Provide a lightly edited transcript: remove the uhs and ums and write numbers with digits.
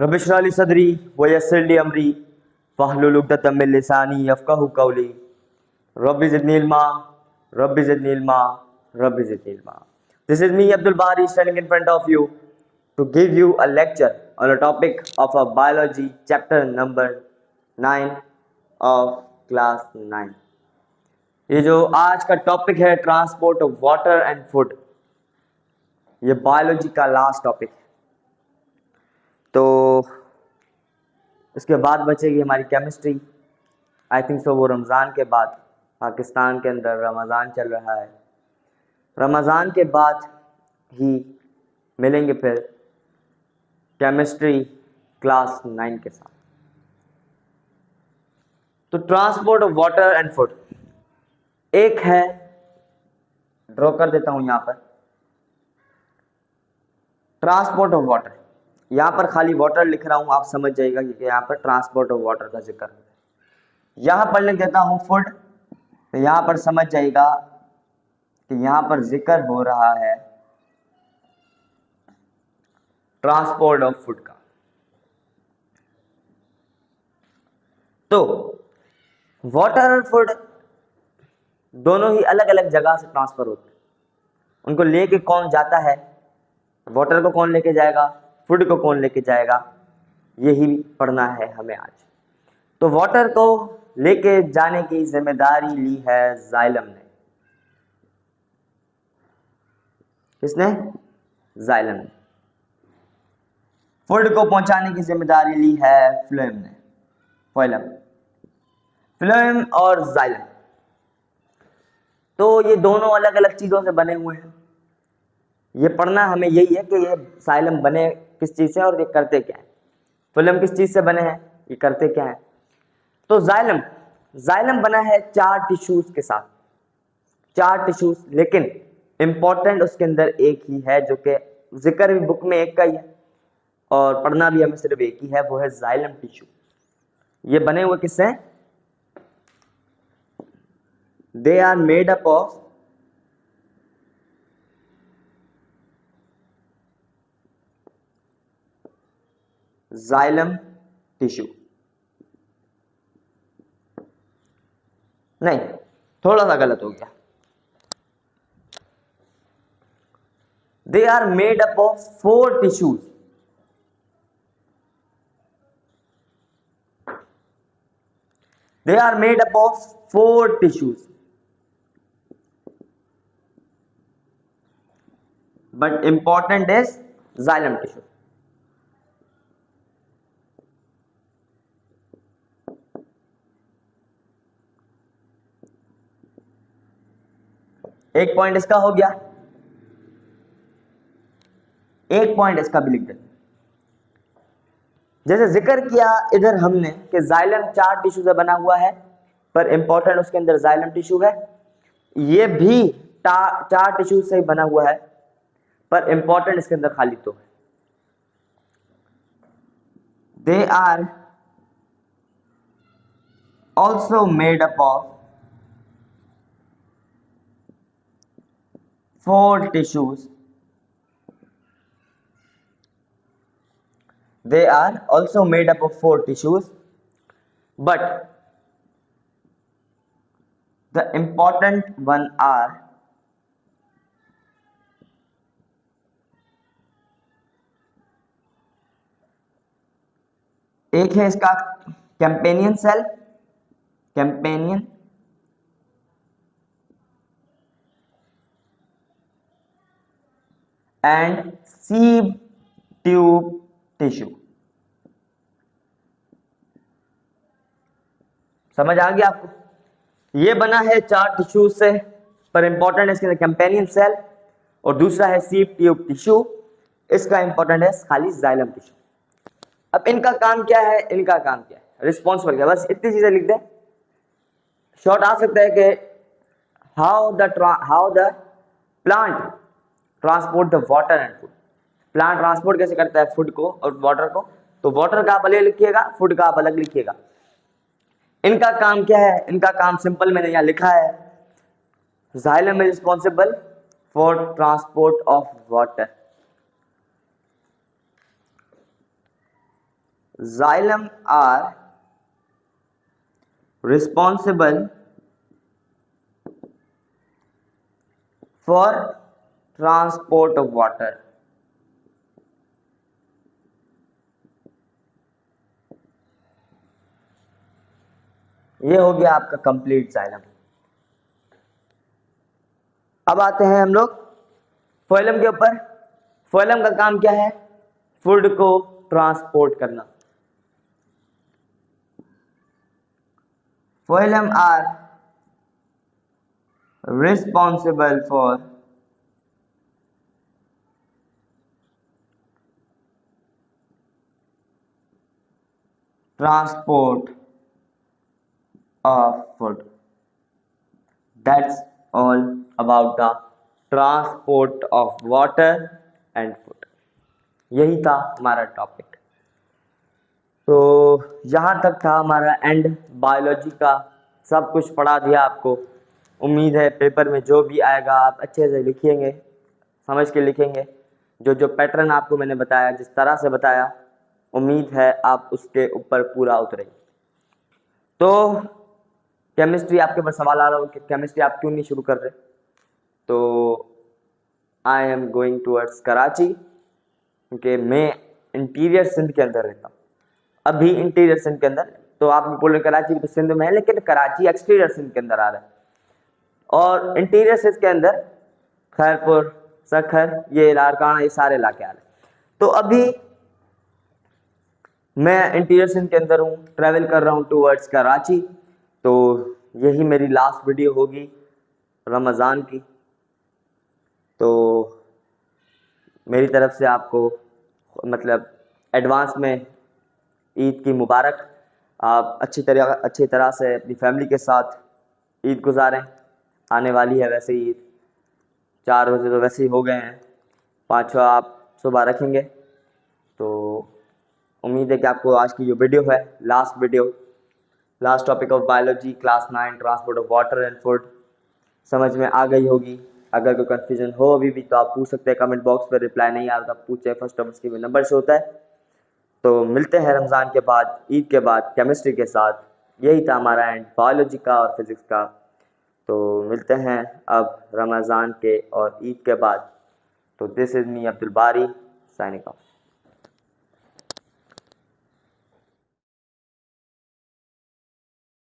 रब इश्रह ली सदरी वयस्सिर ली अमरी वहलुल उक़दतम मिन लिसानी यफ़क़हू क़ौली rabbi ज़िदनी इल्मा rabbi ज़िदनी इल्मा rabbi ज़िदनी इल्मा। This is me Abdul Bari standing in front of you to give you a lecture on a topic of a biology chapter number 9 of class 9। ये जो आज का topic है transport of water and food, ये biology का last topic है। तो इसके बाद बचेगी हमारी केमिस्ट्री। आई थिंक सो वो रमज़ान के बाद, पाकिस्तान के अंदर रमज़ान चल रहा है, रमज़ान के बाद ही मिलेंगे फिर केमिस्ट्री क्लास 9 के साथ। तो transport of water and food एक है, ड्रॉ कर देता हूं यहां पर, ट्रांसपोर्ट ऑफ वाटर। यहां पर खाली वाटर लिख रहा हूं, आप समझ जाइएगा कि यहां पर ट्रांसपोर्ट ऑफ वाटर का जिक्र है। यहां पर लिख देता हूं फूड, तो यहां पर समझ जाइएगा कि यहां पर जिक्र हो रहा है ट्रांसपोर्ट ऑफ फूड का। तो वाटर और फूड दोनों ही अलग अलग जगह से ट्रांसफर होते हैं। उनको लेके कौन जाता है, वाटर को कौन लेके जाएगा, फूड को कौन लेके जाएगा, यही पढ़ना है हमें आज। तो वाटर को लेके जाने की जिम्मेदारी ली है जाइलम ने। किसने? जाइलम ने। फूड को पहुंचाने की जिम्मेदारी ली है फ्लोएम ने। फ्लोएम और जाइलम, तो ये दोनों अलग अलग चीजों से बने हुए हैं। ये पढ़ना हमें यही है कि ये जाइलम बने किस चीज से और ये करते क्या है, फ्लोएम किस चीज से बने हैं, ये करते क्या है। तो जाइलम बना है 4 टिश्यूज के साथ, 4 टिश्यूज, लेकिन इंपॉर्टेंट उसके अंदर एक ही है, जो कि जिक्र भी बुक में एक का ही है और पढ़ना भी हमें सिर्फ एक ही है, वो है जाइलम टिश्यू। ये बने हुए किससे? They are made up of xylem tissue. नहीं, थोड़ा सा गलत हो गया। They are made up of 4 tissues. They are made up of 4 tissues, but important is xylem tissue. एक पॉइंट इसका हो गया, एक पॉइंट इसका भी लिख दे। जैसे जिक्र किया इधर हमने कि जाइलम 4 टिश्यू से बना हुआ है, पर इंपॉर्टेंट उसके अंदर जाइलम टिश्यू है। ये भी 4 टिश्यू से बना हुआ है, पर इंपॉर्टेंट इसके अंदर खाली 2 है। They are also made up of 4 tissues. They are also made up of 4 tissues, but the important one are एक है इसका companion cell, companion, and sieve tube tissue. समझ आ गया आपको? ये बना है 4 टिश्यू से, पर इंपॉर्टेंट है इसके अंदर कैंपेनियन सेल, और दूसरा है सीव ट्यूब टिश्यू। इसका इंपॉर्टेंट है खाली जाइलम टिश्यू। अब इनका काम क्या है, इनका काम क्या है, रिस्पॉन्सिबल क्या, बस इतनी चीजें लिख दें। शॉर्ट आ सकता है कि how the plant transport the water and food. Plant transport कैसे करता है फूड को और वाटर को, तो वाटर का आप अलग लिखिएगा, फूड का आप अलग लिखिएगा। इनका काम क्या है, इनका काम सिंपल मैंने यहां लिखा है, xylem is responsible for transport of water. xylem are responsible for transport of water. ये हो गया आपका कंप्लीट जाइलम। अब आते हैं हम लोग फोइलम के ऊपर। फोइलम का काम क्या है? फूड को ट्रांसपोर्ट करना। Phloem are responsible for transport of food. That's all about the transport of water and food. यही था हमारा टॉपिक। तो यहाँ तक था हमारा एंड बायोलॉजी का। सब कुछ पढ़ा दिया आपको। उम्मीद है पेपर में जो भी आएगा आप अच्छे से लिखेंगे, समझ के लिखेंगे। जो जो पैटर्न आपको मैंने बताया, जिस तरह से बताया, उम्मीद है आप उसके ऊपर पूरा उतरेंगे। तो केमिस्ट्री आपके पास सवाल आ रहा हो कि केमिस्ट्री आप क्यों नहीं शुरू कर रहे? तो I am going towards Karachi, क्योंकि मैं इंटीरियर सिंध के अंदर रहता हूँ। अभी इंटीरियर सिंध के अंदर, तो आप बोल रहे कराची तो सिंध में है, लेकिन कराची एक्सटीरियर सिंध के अंदर आ रहा है। और इंटीरियर सिंध के अंदर खैरपुर, सखर, ये लारकाना, ये सारे इलाके आ रहे हैं। तो अभी मैं इंटीरियर सिंध के अंदर हूँ, ट्रैवल कर रहा हूँ टूवर्ड्स कराची। तो यही मेरी लास्ट वीडियो होगी रमज़ान की। तो मेरी तरफ से आपको मतलब एडवांस में ईद की मुबारक। आप अच्छी तरह से अपनी फैमिली के साथ ईद गुजारें। आने वाली है वैसे ईद, 4 रोज़े तो वैसे ही हो गए हैं, 5वां आप सुबह रखेंगे। तो उम्मीद है कि आपको आज की जो वीडियो है, last topic of biology class 9 transport of water and food, समझ में आ गई होगी। अगर कोई कन्फ्यूजन हो अभी भी तो आप पूछ सकते हैं कमेंट बॉक्स पर। रिप्लाई नहीं आ रहा तो आप पूछे, फर्स्ट ऑफ उसकी नंबर से होता है। तो मिलते हैं रमज़ान के बाद, ईद के बाद केमिस्ट्री के साथ। यही था हमारा एंड बायोलॉजी का और फिजिक्स का। तो मिलते हैं अब रमज़ान के और ईद के बाद। तो दिस इज़ मी अब्दुल बारी साइनिंग ऑफ।